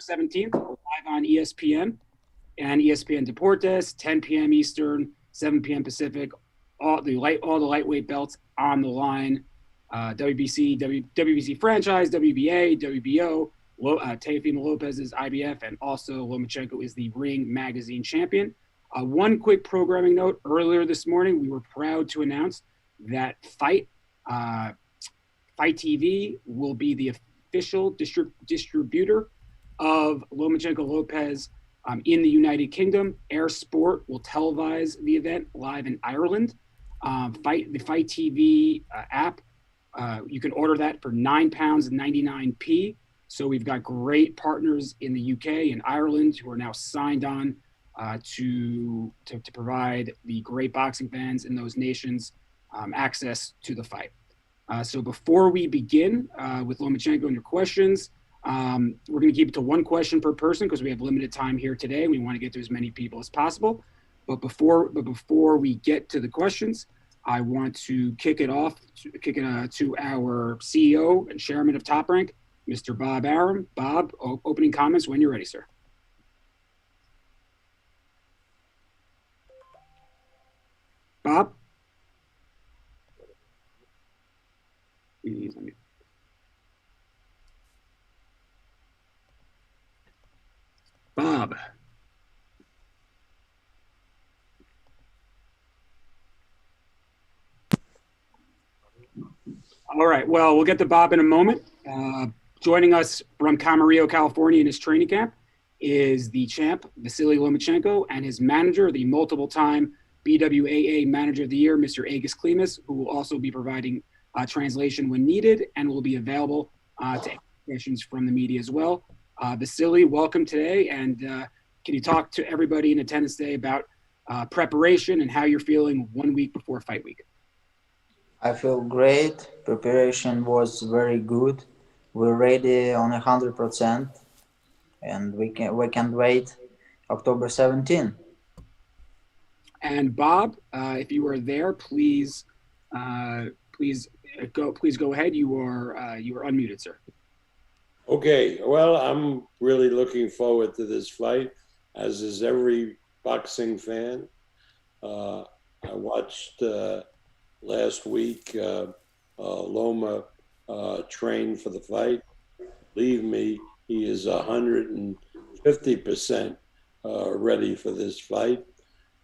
17th, live on ESPN and ESPN Deportes, 10 p.m. Eastern, 7 p.m. Pacific. All the lightweight belts on the line. WBC, WBC franchise, WBA, WBO. Teofimo Lopez is IBF, and also Lommachenko is the Ring Magazine champion. One quick programming note: earlier this morning, we were proud to announce that Fight TV will be the official distributor of Lommachenko Lopez in the United Kingdom. Air Sport will televise the event live in Ireland. The Fight TV app, you can order that for £9.99. So we've got great partners in the UK and Ireland who are now signed on to provide the great boxing fans in those nations access to the fight. So before we begin with Lommachenko and your questions, we're going to keep it to one question per person because we have limited time here today. We want to get to as many people as possible. But before we get to the questions, I want to kick it to our CEO and chairman of Top Rank, Mr. Bob Arum. Bob, opening comments when you're ready, sir. Bob? Bob. All right, well, we'll get to Bob in a moment. Joining us from Camarillo, California in his training camp is the champ, Vasiliy Lomachenko, and his manager, the multiple-time BWAA Manager of the Year, Mr. Agis Klimas, who will also be providing translation when needed and will be available to answer questions from the media as well. Vasiliy, welcome today, and can you talk to everybody in attendance today about preparation and how you're feeling 1 week before fight week? I feel great. Preparation was very good. We're ready on 100%, and we can't wait October 17. And Bob, if you are there, please go ahead. You are unmuted, sir. Okay. Well, I'm really looking forward to this fight, as is every boxing fan. I watched last week Loma train for the fight. Believe me, he is 150% ready for this fight.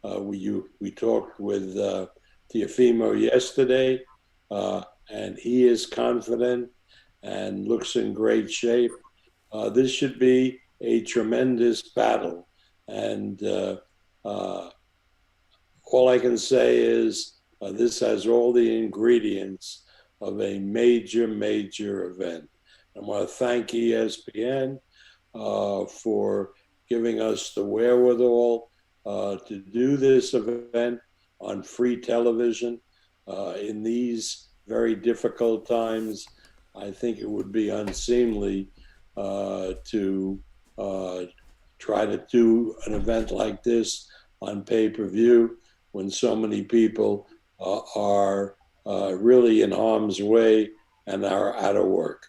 We talked with Teofimo yesterday, and he is confident and looks in great shape. This should be a tremendous battle, and all I can say is this has all the ingredients of a major event. I want to thank ESPN for giving us the wherewithal to do this event on free television. In these very difficult times, I think it would be unseemly to try to do an event like this on pay-per-view when so many people are really in harm's way and are out of work.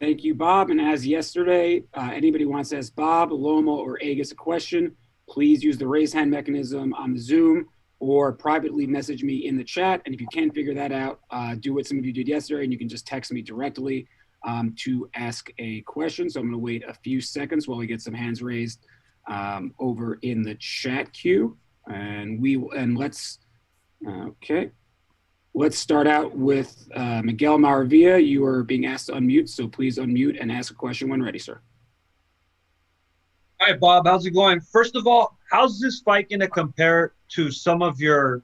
Thank you, Bob. And as yesterday, anybody wants to ask Bob, Loma, or Agis a question, please use the raise hand mechanism on the Zoom or privately message me in the chat. And if you can't figure that out, do what some of you did yesterday, and you can just text me directly to ask a question. So I'm going to wait a few seconds while we get some hands raised over in the chat queue. Let's start out with Miguel Marquez. You are being asked to unmute, so please unmute and ask a question when ready, sir. Hi, Bob. How's it going? First of all, how's this fight going to compare to some of your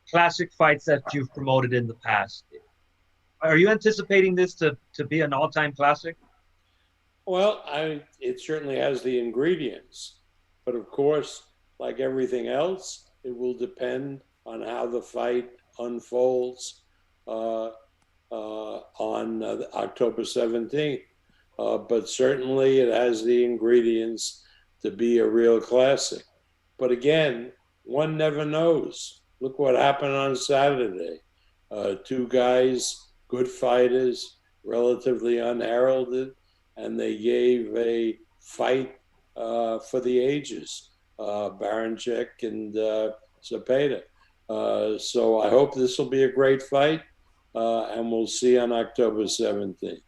classic fights that you've promoted in the past? Are you anticipating this to be an all-time classic? Well, it certainly has the ingredients. But of course, like everything else, it will depend on how the fight unfolds on October 17th. But certainly it has the ingredients to be a real classic. But again, one never knows. Look what happened on Saturday. Two guys, good fighters, relatively unheralded, and they gave a fight for the ages, Baranchik and Zepeda. So I hope this will be a great fight, and we'll see on October 17th.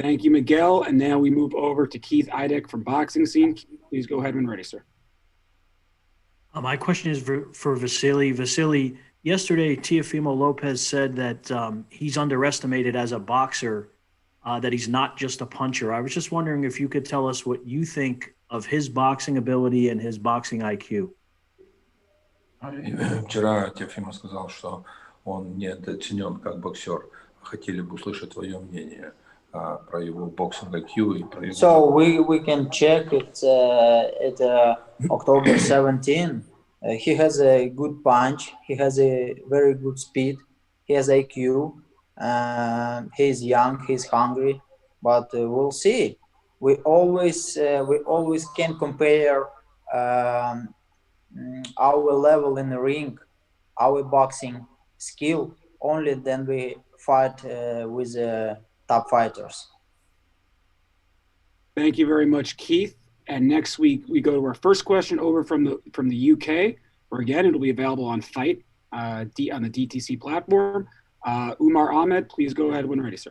Thank you, Miguel. And now we move over to Keith Idek from Boxing Scene. Please go ahead when ready, sir. My question is for Vasiliy. Vasiliy, yesterday Teofimo Lopez said that he's underestimated as a boxer, that he's not just a puncher. I was just wondering if you could tell us what you think of his boxing ability and his boxing IQ. Вчера Теофима сказал, что он недооценен как боксер. Хотели бы услышать твое мнение про его боксинг IQ и про его... So we can check it at October 17. He has a good punch. He has a very good speed. He has IQ. He's young. He's hungry. But we'll see. We always can compare our level in the ring, our boxing skill, only then we fight with top fighters. Thank you very much, Keith. And next week we go to our first question over from the UK, where again it'll be available on Fight on the DTC platform. Umar Ahmed, please go ahead when ready, sir.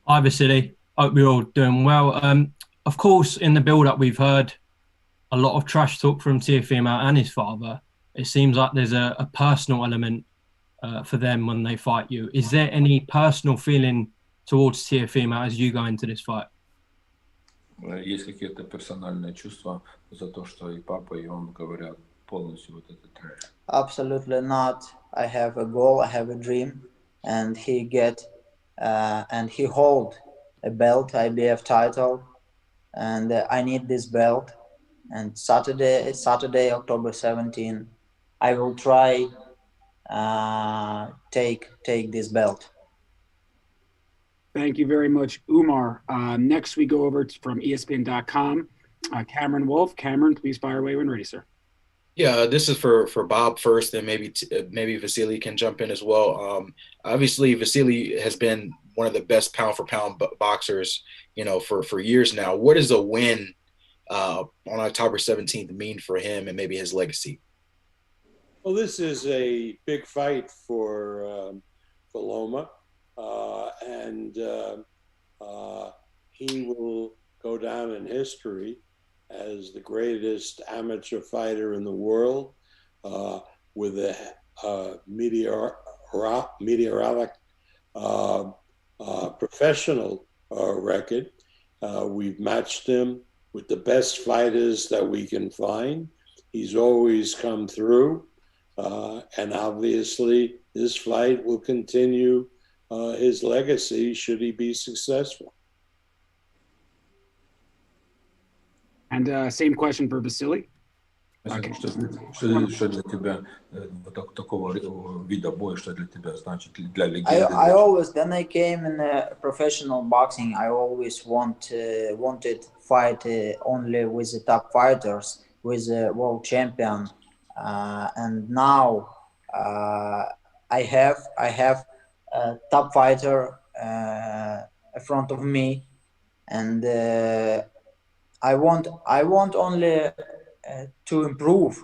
Hi, Vasiliy. Hope we're all doing well. Of course, in the build-up, we've heard a lot of trash talk from Teofimo and his father. It seems like there's a personal element for them when they fight you. Is there any personal feeling towards Teofimo as you go into this fight? Есть какие-то персональные чувства за то, что и папа, и он говорят полностью вот этот трэш? Absolutely not. I have a goal, I have a dream, and he hold a belt, IBF title, and I need this belt. And Saturday, October 17, I will try take this belt. Thank you very much, Umar. Next, we go over from ESPN.com. Cameron Wolf. Cameron, please fire away when ready, sir. Yeah, this is for Bob first, and maybe Vasiliy can jump in as well. Obviously, Vasiliy has been one of the best pound-for-pound boxers, for years now. What does a win on October 17th mean for him and maybe his legacy? Well, this is a big fight for Loma, and he will go down in history as the greatest amateur fighter in the world, with a meteoric professional record. We've matched him with the best fighters that we can find. He's always come through, and obviously this fight will continue his legacy should he be successful. And same question for Vasiliy. Okay. Что для тебя такого вида боя, что для тебя значит для легенды? I always, when I came in professional boxing, I always wanted fight only with the top fighters, with the world champion, and now I have a top fighter in front of me, and I want only to improve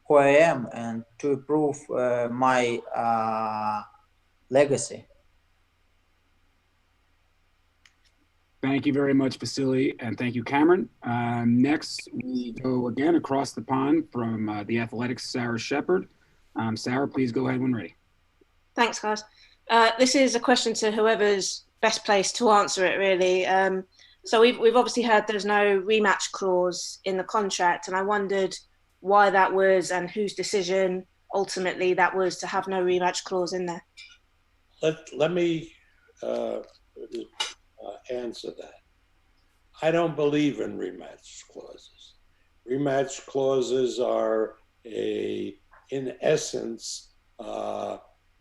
who I am and to improve my legacy. Thank you very much, Vasiliy, and thank you, Cameron. Next, we go again across the pond from The Athletic's Sarah Shepard. Sarah, please go ahead when ready. Thanks, guys. This is a question to whoever's best placed to answer it, really. So we've obviously heard there's no rematch clause in the contract, and I wondered why that was and whose decision ultimately that was to have no rematch clause in there. Let me answer that. I don't believe in rematch clauses. Rematch clauses are in essence,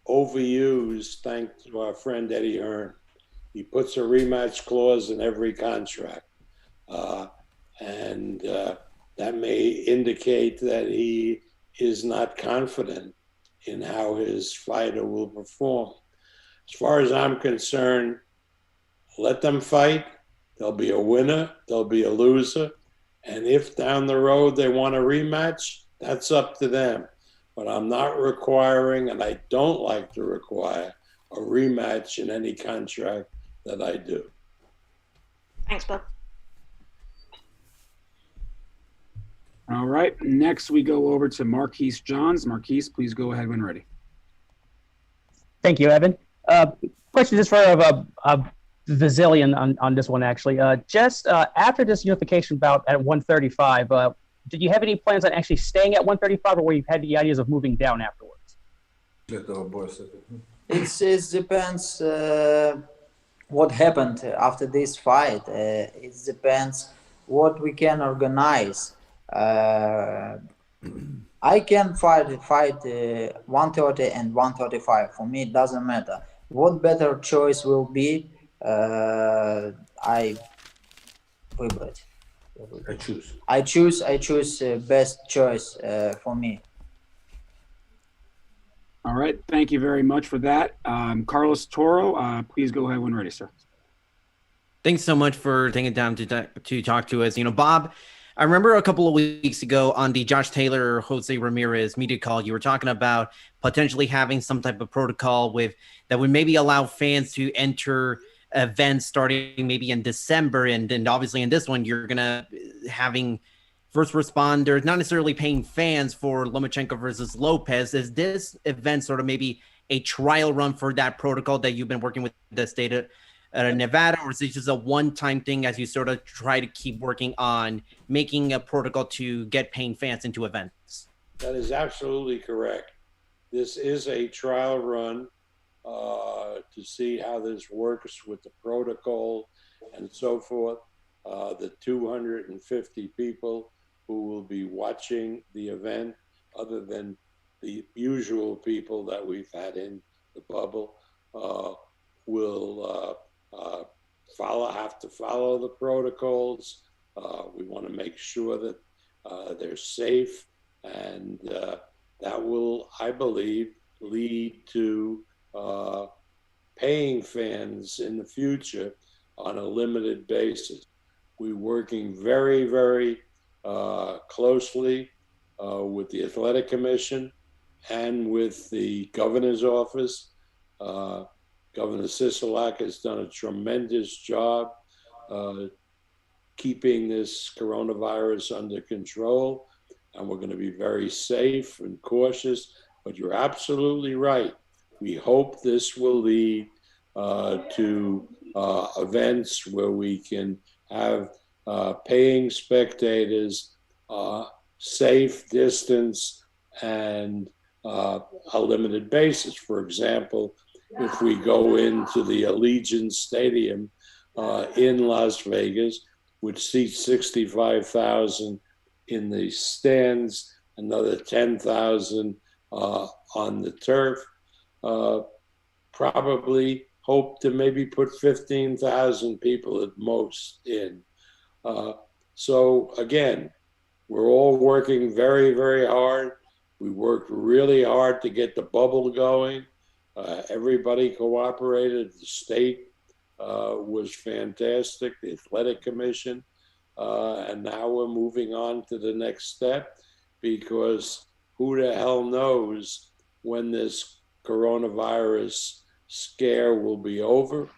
overused thanks to our friend Eddie Hearn. He puts a rematch clause in every contract. And that may indicate that he is not confident in how his fighter will perform. As far as I'm concerned, let them fight. There'll be a winner, there'll be a loser. And if down the road they want a rematch, that's up to them. But I'm not requiring, and I don't like to require, a rematch in any contract that I do. Thanks, Bob. All right. Next, we go over to Marquise Johns. Marquise, please go ahead when ready. Thank you, Evan. Question just for Vasiliy on this one, actually. Just after this unification bout at 135, did you have any plans on actually staying at 135, or were you had the ideas of moving down afterwards? It depends what happened after this fight. It depends what we can organize. I can fight 130 and 135. For me, it doesn't matter. What better choice will be? I choose best choice for me. All right. Thank you very much for that. Carlos Toro, please go ahead when ready, sir. Thanks so much for taking time to talk to us. Bob, I remember a couple of weeks ago on the Josh Taylor, Jose Ramirez media call, you were talking about potentially having some type of protocol that would maybe allow fans to enter events starting maybe in December. And then obviously in this one, you're going to having first responders, not necessarily paying fans for Lommachenko versus Lopez. Is this event sort of maybe a trial run for that protocol that you've been working with the state of Nevada, or is this just a one-time thing as you sort of try to keep working on making a protocol to get paying fans into events? That is absolutely correct. This is a trial run to see how this works with the protocol and so forth. The 250 people who will be watching the event, other than the usual people that we've had in the bubble, will have to follow the protocols. We want to make sure that they're safe, and that will, I believe, lead to paying fans in the future on a limited basis. We're working very, very closely with the Athletic Commission and with the governor's office. Governor Sisolak has done a tremendous job keeping this coronavirus under control, and we're going to be very safe and cautious. But you're absolutely right. We hope this will lead to events where we can have paying spectators, safe distance, and a limited basis. For example, if we go into the Allegiant Stadium in Las Vegas, which seats 65,000 in the stands, another 10,000 on the turf, probably hope to maybe put 15,000 people at most in. So again, we're all working very, very hard. We worked really hard to get the bubble going. Everybody cooperated. The state was fantastic, the Athletic Commission. And now we're moving on to the next step, because who the hell knows when this coronavirus scare will be over,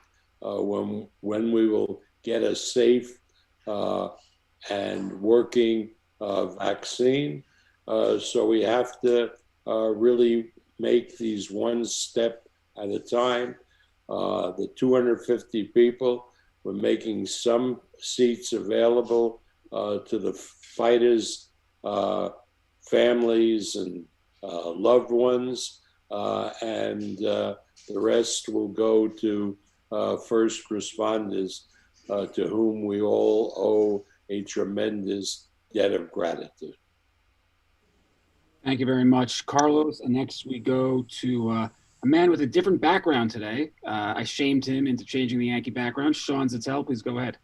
when we will get a safe and working vaccine. So we have to really make these one step at a time. The 250 people, we're making some seats available to the fighters' families and loved ones, and the rest will go to first responders, to whom we all owe a tremendous debt of gratitude. Thank you very much, Carlos. And next we go to a man with a different background today. I shamed him into changing the Yankee background. Sean Zattel, please go ahead.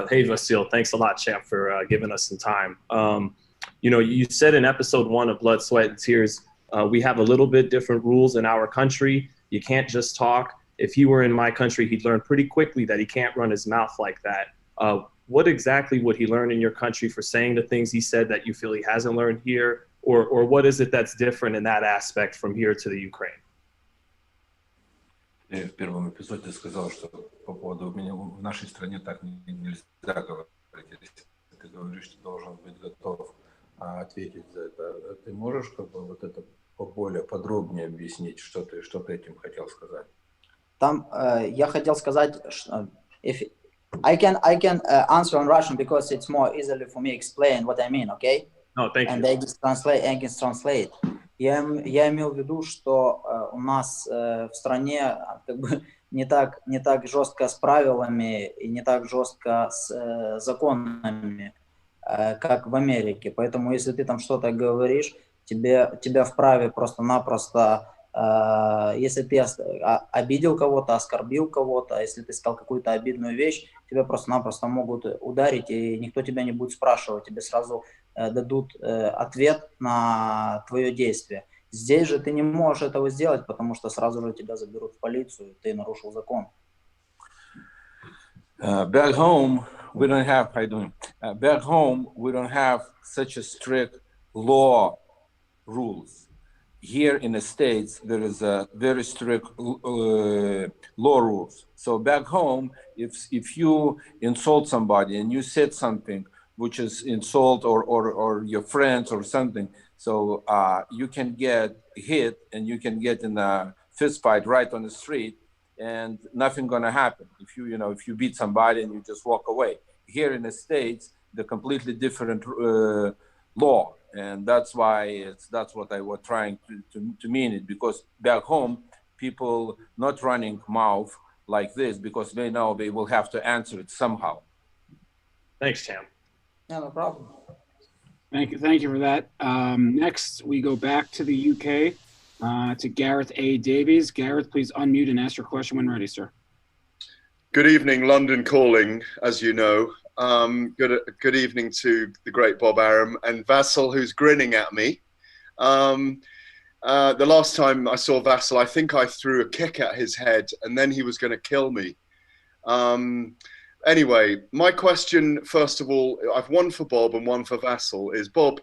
Hey, Vasil, thanks a lot, champ, for giving us some time. You said in episode 1 of Blood, Sweat, and Tears, we have a little bit different rules in our country. You can't just talk. if he were in my country, he'd learn pretty quickly that he can't run his mouth like that. What exactly would he learn in your country for saying the things he said that you feel he hasn't learned here? Or what is it that's different in that aspect from here to the Ukraine? В первом эпизоде ты сказал, что по поводу меня в нашей стране так нельзя говорить. Если ты говоришь, ты должен быть готов ответить за это. Ты можешь как бы вот это более подробнее объяснить, что ты этим хотел сказать? Там я хотел сказать, if I can answer on Russian because it's more easily for me explain what I mean, okay? No, thank you. And I can translate. Я имел в виду, что у нас в стране как бы не так жестко с правилами и не так жестко с законами, как в Америке. Поэтому если ты там что-то говоришь, тебя вправе просто-напросто, если ты обидел кого-то, оскорбил кого-то, если ты сказал какую-то обидную вещь, тебя просто-напросто могут ударить, и никто тебя не будет спрашивать, тебе сразу дадут ответ на твое действие. Здесь же ты не можешь этого сделать, потому что сразу же тебя заберут в полицию, ты нарушил закон. Back home, we don't have. How you doing? Back home, we don't have such a strict law rules. Here in the States, there is a very strict law rules. So back home, if you insult somebody and you said something which is insult or your friends or something, so you can get hit and you can get in a fist fight right on the street, and nothing gonna happen if you beat somebody and you just walk away. Here in the States, the completely different law, and that's why that's what I was trying to mean it, because back home people not running mouth like this because they know they will have to answer it somehow. Thanks, Tam. Yeah, no problem. Thank you for that. Next, we go back to the UK to Gareth A. Davies. Gareth, please unmute and ask your question when ready, sir. Good evening, London calling, as you know. Good evening to the great Bob Arum and Vasil, who's grinning at me. The last time I saw Vasil, I think I threw a kick at his head and then he was going to kill me. Anyway, my question, first of all, I've one for Bob and one for Vasil, is Bob,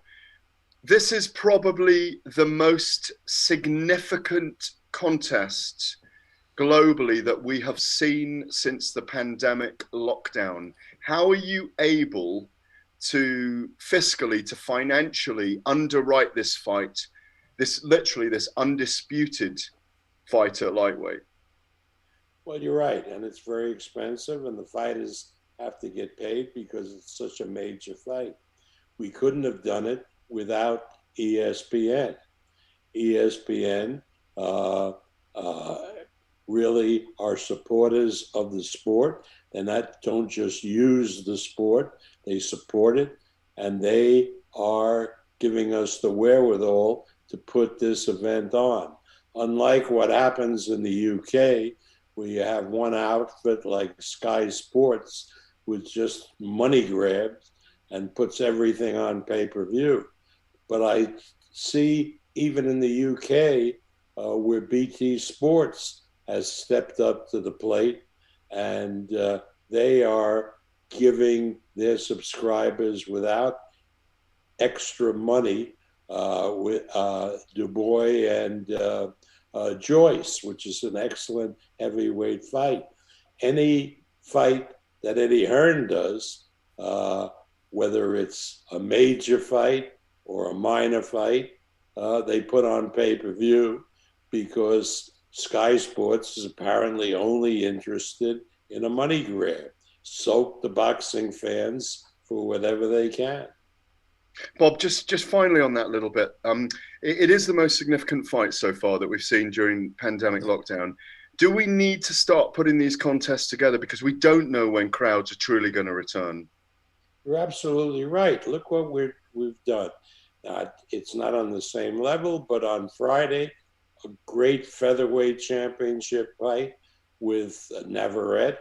this is probably the most significant contest globally that we have seen since the pandemic lockdown. How are you able to fiscally, to financially underwrite this fight, this undisputed fight at lightweight? Well, you're right, and it's very expensive, and the fighters have to get paid because it's such a major fight. We couldn't have done it without ESPN. ESPN really are supporters of the sport, and that don't just use the sport, they support it, and they are giving us the wherewithal to put this event on. Unlike what happens in the UK, where you have one outfit like Sky Sports with just money grabs and puts everything on pay-per-view. But I see even in the UK where BT Sports has stepped up to the plate, and they are giving their subscribers without extra money with Dubois and Joyce, which is an excellent heavyweight fight. Any fight that Eddie Hearn does, whether it's a major fight or a minor fight, they put on pay-per-view because Sky Sports is apparently only interested in a money grab. Soak the boxing fans for whatever they can. Bob, just finally on that little bit, it is the most significant fight so far that we've seen during pandemic lockdown. Do we need to start putting these contests together because we don't know when crowds are truly going to return? You're absolutely right. Look what we've done. It's not on the same level, but on Friday, a great featherweight championship fight with Navarrete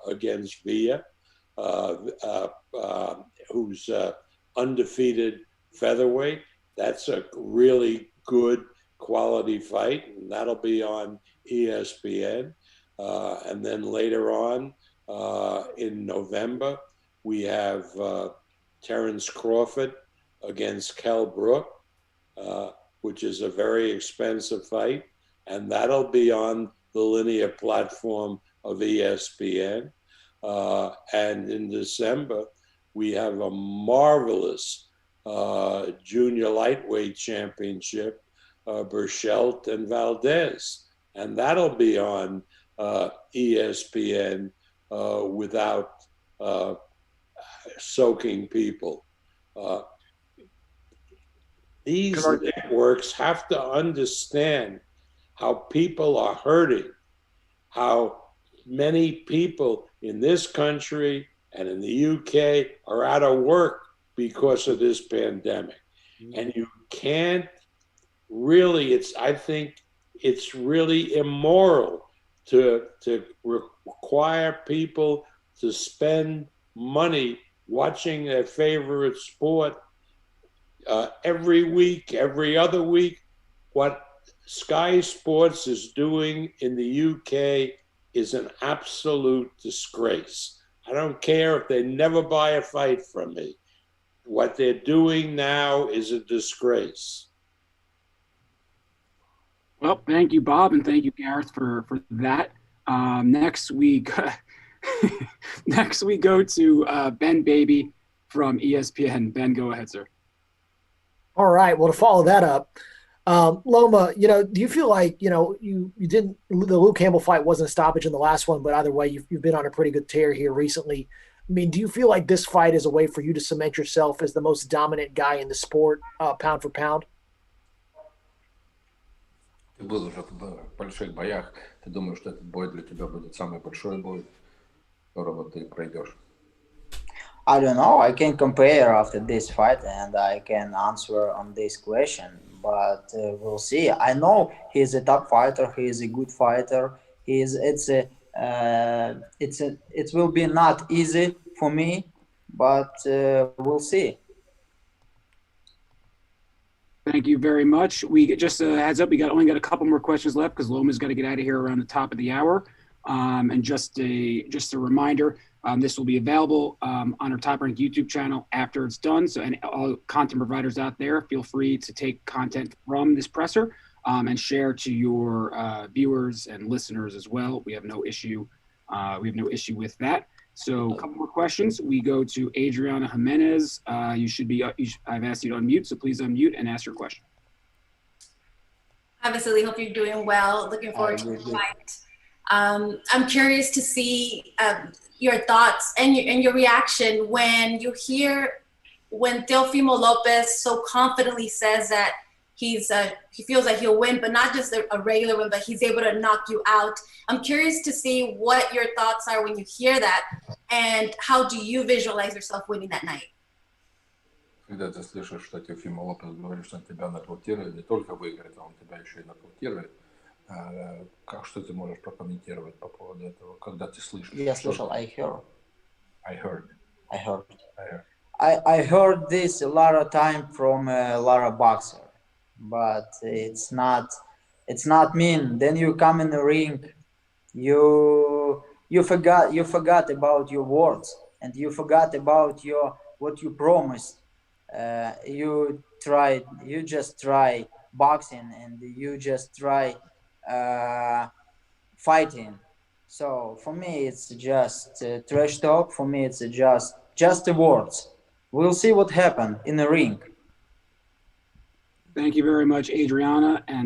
against Villa, who's undefeated featherweight. That's a really good quality fight, and that'll be on ESPN. And then later on in November, we have Terence Crawford against Kell Brook, which is a very expensive fight. And that'll be on the linear platform of ESPN. And in December, we have a marvelous junior lightweight championship, Burchelt and Valdez. And that'll be on ESPN without soaking people. These networks have to understand how people are hurting, how many people in this country and in the UK are out of work because of this pandemic. And you can't really, I think it's really immoral to require people to spend money watching their favorite sport every week, every other week. What Sky Sports is doing in the UK is an absolute disgrace. I don't care if they never buy a fight from me. What they're doing now is a disgrace. Well, thank you, Bob, and thank you, Gareth, for that. Next we go to Ben Baby from ESPN. Ben, go ahead, sir. All right. Well, to follow that up, Loma, do you feel like, you didn't, the Luke Campbell fight wasn't a stoppage in the last one, but either way, you've been on a pretty good tear here recently. I mean, do you feel like this fight is a way for you to cement yourself as the most dominant guy in the sport, pound for pound? Ты был уже в больших боях. Ты думаешь, что этот бой для тебя будет самый большой бой, которого ты пройдешь? I don't know. I can compare after this fight and I can answer on this question, but we'll see. I know he's a top fighter. He is a good fighter. It will be not easy for me, but we'll see. Thank you very much. We just a heads up, we only got a couple more questions left because Loma's got to get out of here around the top of the hour. And just a reminder, this will be available on our Top Rank YouTube channel after it's done. So, and all content providers out there, feel free to take content from this presser and share to your viewers and listeners as well. We have no issue. With that. So, a couple more questions. We go to Adriana Jimenez. I've asked you to unmute, so please unmute and ask your question. Hi, Vasiliy. Hope you're doing well. Looking forward to the fight. I'm curious to see your thoughts and your reaction when you hear when Teofimo Lopez so confidently says that he feels like he'll win, but not just a regular win, but he's able to knock you out. I'm curious to see what your thoughts are when you hear that, and how do you visualize yourself winning that night? Когда ты слышишь, что Теофимо Лопес говорит, что он тебя нокаутирует, не только выиграет, а он тебя еще и нокаутирует, что ты можешь прокомментировать по поводу этого, когда ты слышишь? Я слышал, I heard this a lot of time from a lot of boxers. But it's not mean. Then you come in the ring, you forgot about your words, and you forgot about what you promised. You just try boxing, and you just try fighting. So for me, it's just trash talk. For me, it's just the words. We'll see what happens in the ring. Thank you very much, Adriana. And